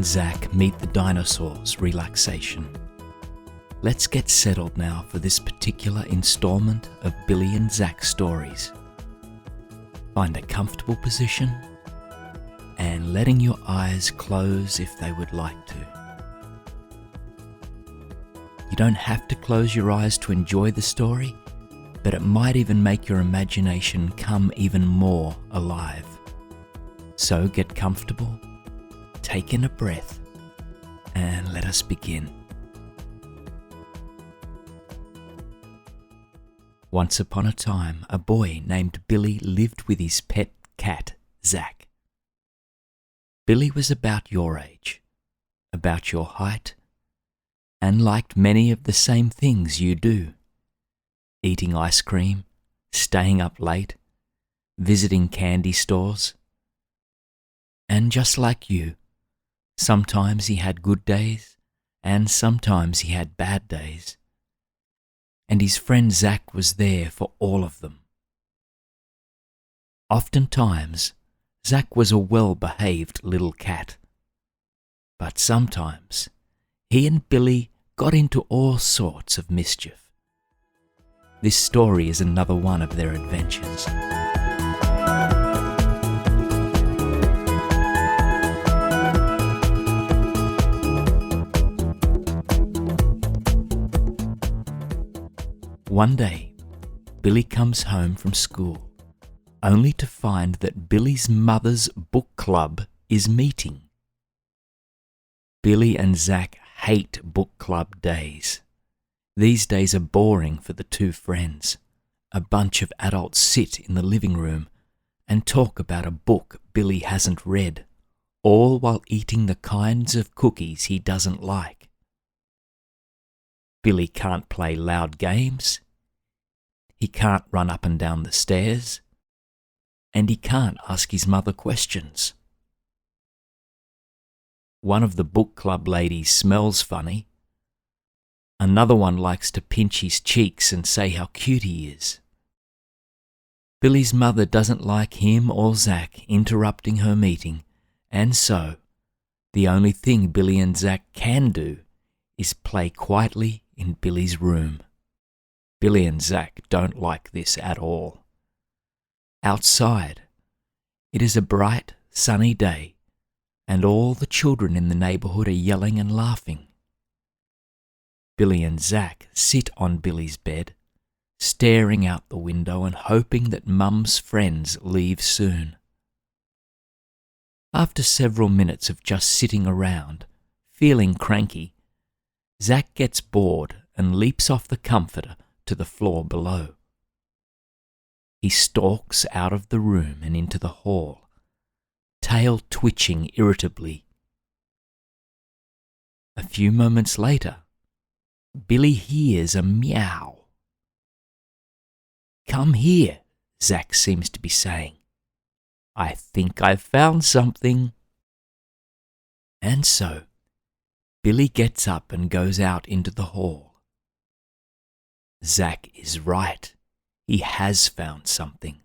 Zac meet the dinosaurs relaxation. Let's get settled now for this particular installment of Billy and Zac stories. Find a comfortable position and letting your eyes close if they would like to. You don't have to close your eyes to enjoy the story, but it might even make your imagination come even more alive. So get comfortable, take in a breath, and let us begin. Once upon a time, a boy named Billy lived with his pet cat, Zac. Billy was about your age, about your height, and liked many of the same things you do. Eating ice cream, staying up late, visiting candy stores. And just like you, sometimes he had good days, and sometimes he had bad days. And his friend Zac was there for all of them. Oftentimes, Zac was a well-behaved little cat. But sometimes, he and Billy got into all sorts of mischief. This story is another one of their adventures. One day, Billy comes home from school, only to find that Billy's mother's book club is meeting. Billy and Zac hate book club days. These days are boring for the two friends. A bunch of adults sit in the living room and talk about a book Billy hasn't read, all while eating the kinds of cookies he doesn't like. Billy can't play loud games. He can't run up and down the stairs. And he can't ask his mother questions. One of the book club ladies smells funny. Another one likes to pinch his cheeks and say how cute he is. Billy's mother doesn't like him or Zac interrupting her meeting, and so the only thing Billy and Zac can do is play quietly in Billy's room. Billy and Zac don't like this at all. Outside, it is a bright, sunny day, and all the children in the neighborhood are yelling and laughing. Billy and Zac sit on Billy's bed, staring out the window and hoping that Mum's friends leave soon. After several minutes of just sitting around, feeling cranky, Zac gets bored and leaps off the comforter to the floor below. He stalks out of the room and into the hall, tail twitching irritably. A few moments later, Billy hears a meow. "Come here," Zac seems to be saying. "I think I've found something." And so, Billy gets up and goes out into the hall. Zac is right. He has found something.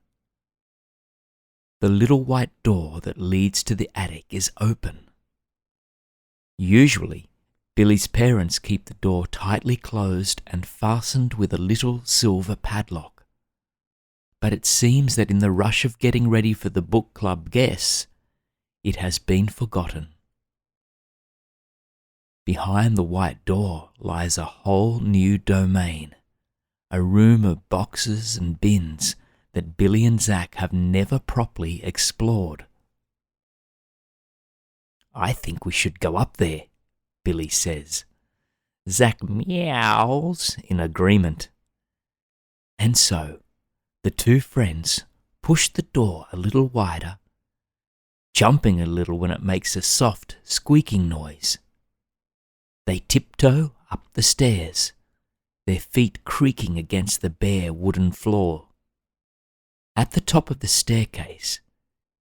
The little white door that leads to the attic is open. Usually, Billy's parents keep the door tightly closed and fastened with a little silver padlock. But it seems that in the rush of getting ready for the book club guests, it has been forgotten. Behind the white door lies a whole new domain, a room of boxes and bins that Billy and Zac have never properly explored. "I think we should go up there," Billy says. Zac meows in agreement. And so, the two friends push the door a little wider, jumping a little when it makes a soft, squeaking noise. They tiptoe up the stairs, their feet creaking against the bare wooden floor. At the top of the staircase,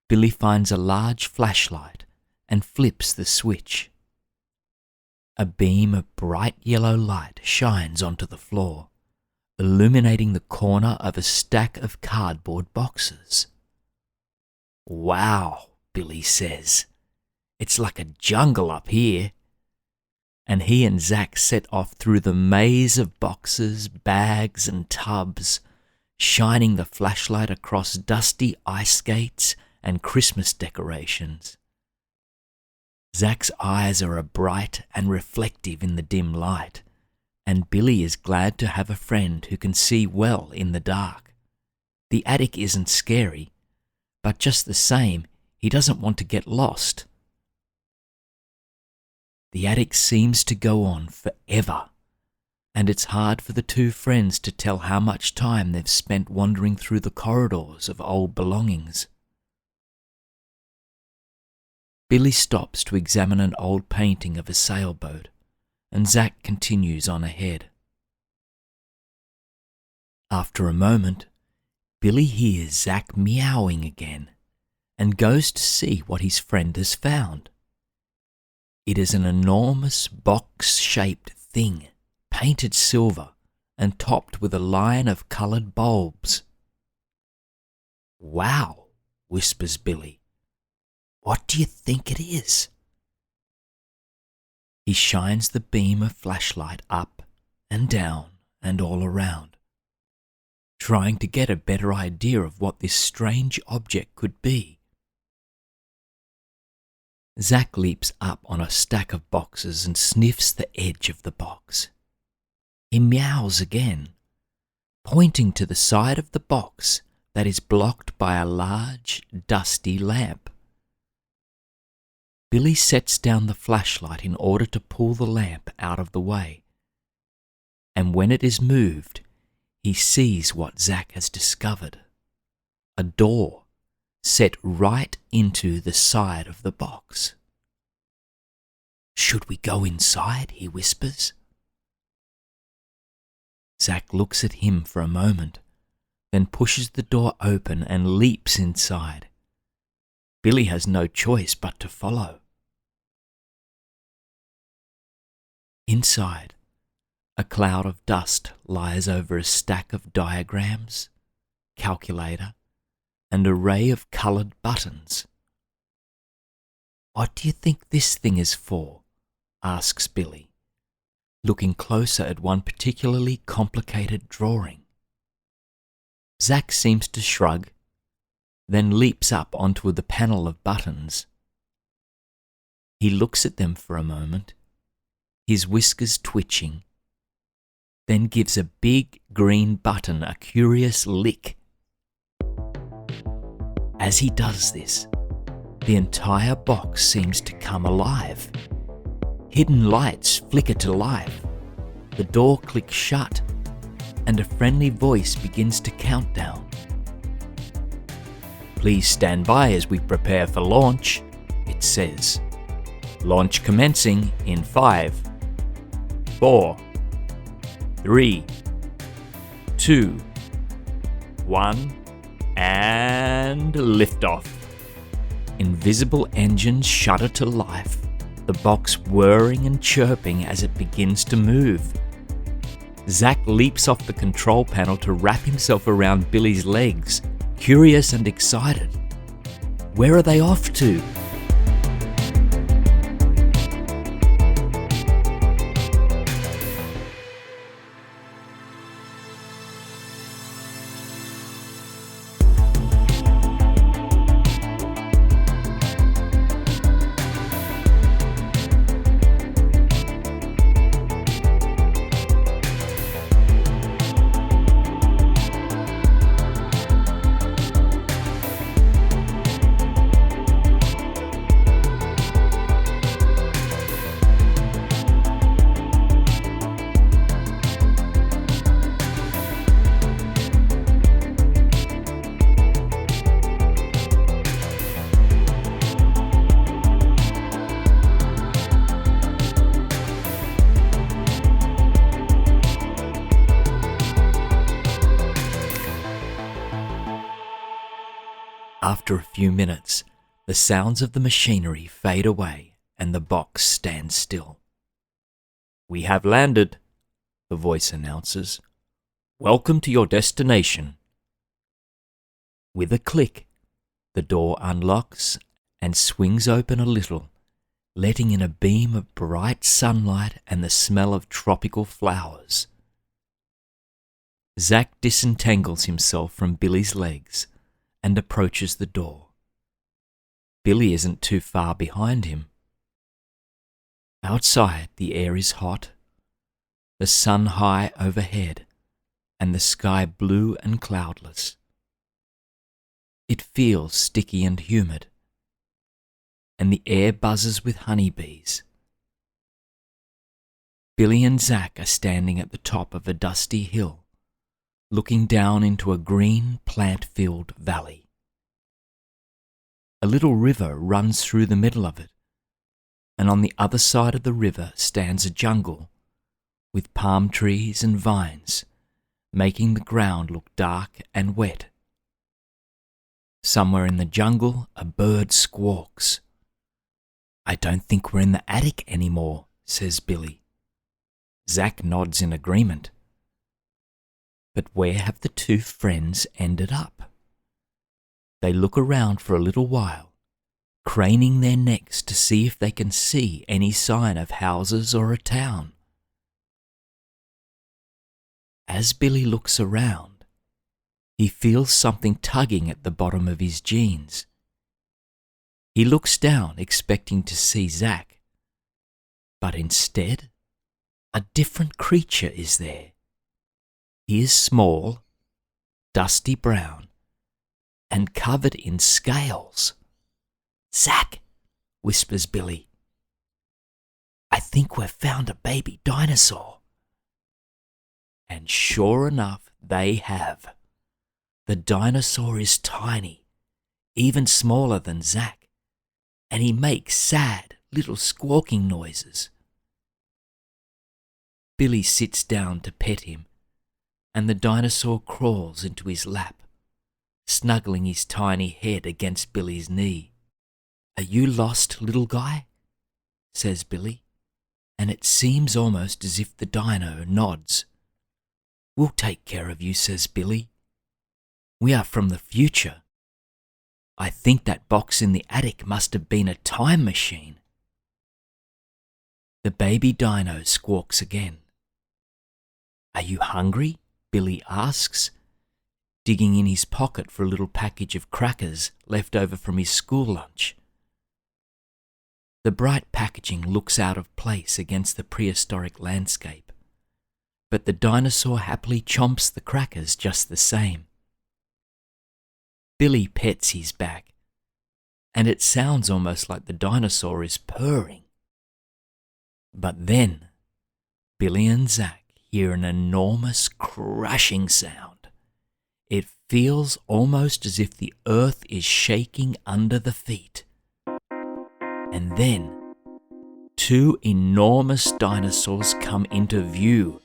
Billy finds a large flashlight and flips the switch. A beam of bright yellow light shines onto the floor, illuminating the corner of a stack of cardboard boxes. "Wow," Billy says. It's like a jungle up here." And he and Zac set off through the maze of boxes, bags, and tubs, shining the flashlight across dusty ice skates and Christmas decorations. Zac's eyes are bright and reflective in the dim light, and Billy is glad to have a friend who can see well in the dark. The attic isn't scary, but just the same, he doesn't want to get lost. The attic seems to go on forever, and it's hard for the two friends to tell how much time they've spent wandering through the corridors of old belongings. Billy stops to examine an old painting of a sailboat, and Zac continues on ahead. After a moment, Billy hears Zac meowing again and goes to see what his friend has found. It is an enormous box-shaped thing, painted silver and topped with a line of coloured bulbs. "Wow," whispers Billy. "What do you think it is?" He shines the beam of flashlight up and down and all around, trying to get a better idea of what this strange object could be. Zac leaps up on a stack of boxes and sniffs the edge of the box. He meows again, pointing to the side of the box that is blocked by a large, dusty lamp. Billy sets down the flashlight in order to pull the lamp out of the way, and when it is moved, he sees what Zac has discovered: a door set right into the side of the box. "Should we go inside?" he whispers. Zac looks at him for a moment, then pushes the door open and leaps inside. Billy has no choice but to follow. Inside, a cloud of dust lies over a stack of diagrams, calculator, and array of coloured buttons. "What do you think this thing is for?" asks Billy, looking closer at one particularly complicated drawing. Zac seems to shrug, then leaps up onto the panel of buttons. He looks at them for a moment, his whiskers twitching, then gives a big green button a curious lick. As he does this, the entire box seems to come alive. Hidden lights flicker to life, the door clicks shut, and a friendly voice begins to count down. "Please stand by as we prepare for launch," it says. "Launch commencing in 5, 4, 3, 2, 1, and liftoff." Invisible engines shudder to life, the box whirring and chirping as it begins to move. Zac leaps off the control panel to wrap himself around Billy's legs, curious and excited. Where are they off to? After a few minutes, the sounds of the machinery fade away and the box stands still. "We have landed," the voice announces. "Welcome to your destination." With a click, the door unlocks and swings open a little, letting in a beam of bright sunlight and the smell of tropical flowers. Zac disentangles himself from Billy's legs and approaches the door. Billy isn't too far behind him. Outside, the air is hot, the sun high overhead, and the sky blue and cloudless. It feels sticky and humid, and the air buzzes with honeybees. Billy and Zac are standing at the top of a dusty hill, looking down into a green, plant-filled valley. A little river runs through the middle of it, and on the other side of the river stands a jungle with palm trees and vines, making the ground look dark and wet. Somewhere in the jungle, a bird squawks. "I don't think we're in the attic anymore," says Billy. Zac nods in agreement. But where have the two friends ended up? They look around for a little while, craning their necks to see if they can see any sign of houses or a town. As Billy looks around, he feels something tugging at the bottom of his jeans. He looks down, expecting to see Zac, but instead, a different creature is there. He is small, dusty brown, and covered in scales. "Zac," whispers Billy, "I think we've found a baby dinosaur." And sure enough, they have. The dinosaur is tiny, even smaller than Zac, and he makes sad little squawking noises. Billy sits down to pet him, and the dinosaur crawls into his lap, snuggling his tiny head against Billy's knee. "Are you lost, little guy?" says Billy, and it seems almost as if the dino nods. "We'll take care of you," says Billy. "We are from the future. I think that box in the attic must have been a time machine." The baby dino squawks again. "Are you hungry?" Billy asks, digging in his pocket for a little package of crackers left over from his school lunch. The bright packaging looks out of place against the prehistoric landscape, but the dinosaur happily chomps the crackers just the same. Billy pets his back, and it sounds almost like the dinosaur is purring. But then, Billy and Zac hear an enormous crashing sound. It feels almost as if the earth is shaking under the feet. And then, two enormous dinosaurs come into view.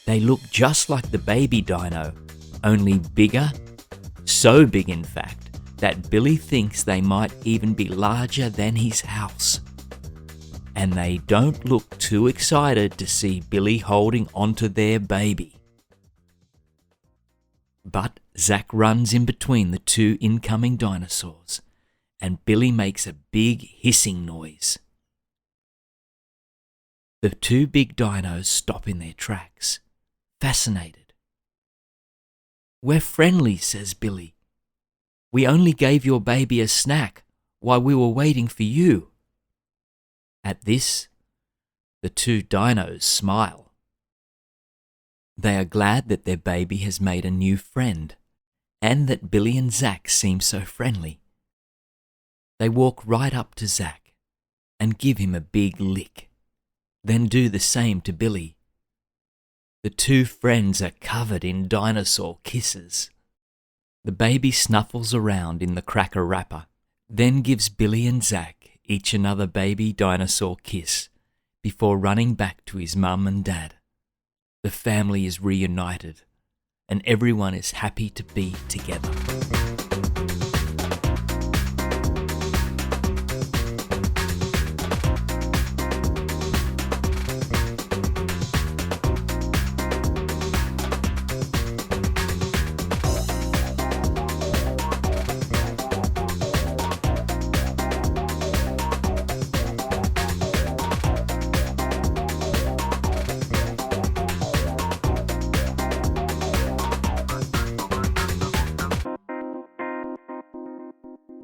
They look just like the baby dino, only bigger, so big in fact, that Billy thinks they might even be larger than his house. And they don't look too excited to see Billy holding onto their baby. But Zac runs in between the two incoming dinosaurs, and Billy makes a big hissing noise. The two big dinos stop in their tracks, fascinated. "We're friendly," says Billy. "We only gave your baby a snack while we were waiting for you." At this, the two dinos smile. They are glad that their baby has made a new friend, and that Billy and Zac seem so friendly. They walk right up to Zac and give him a big lick, then do the same to Billy. The two friends are covered in dinosaur kisses. The baby snuffles around in the cracker wrapper, then gives Billy and Zac each another baby dinosaur kiss before running back to his mum and dad. The family is reunited, and everyone is happy to be together.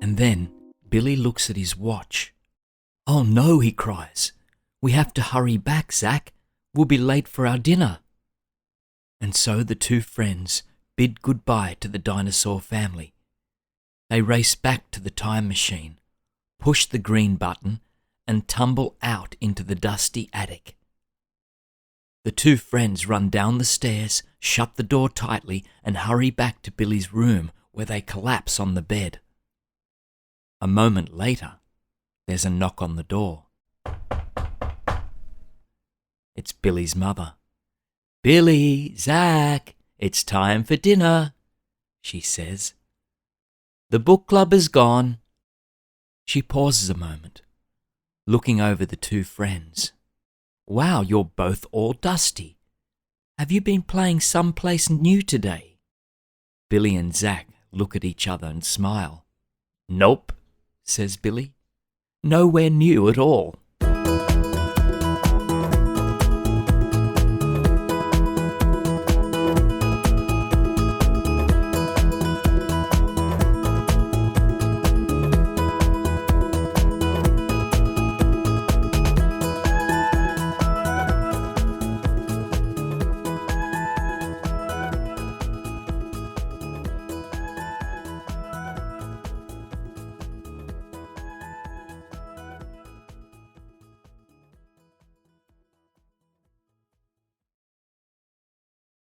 And then Billy looks at his watch. "Oh no," he cries. "We have to hurry back, Zac. We'll be late for our dinner." And so the two friends bid goodbye to the dinosaur family. They race back to the time machine, push the green button, and tumble out into the dusty attic. The two friends run down the stairs, shut the door tightly, and hurry back to Billy's room, where they collapse on the bed. A moment later, there's a knock on the door. It's Billy's mother. "Billy, Zac, it's time for dinner," she says. "The book club is gone." She pauses a moment, looking over the two friends. "Wow, you're both all dusty. Have you been playing someplace new today?" Billy and Zac look at each other and smile. "Nope," says Billy. "Nowhere new at all."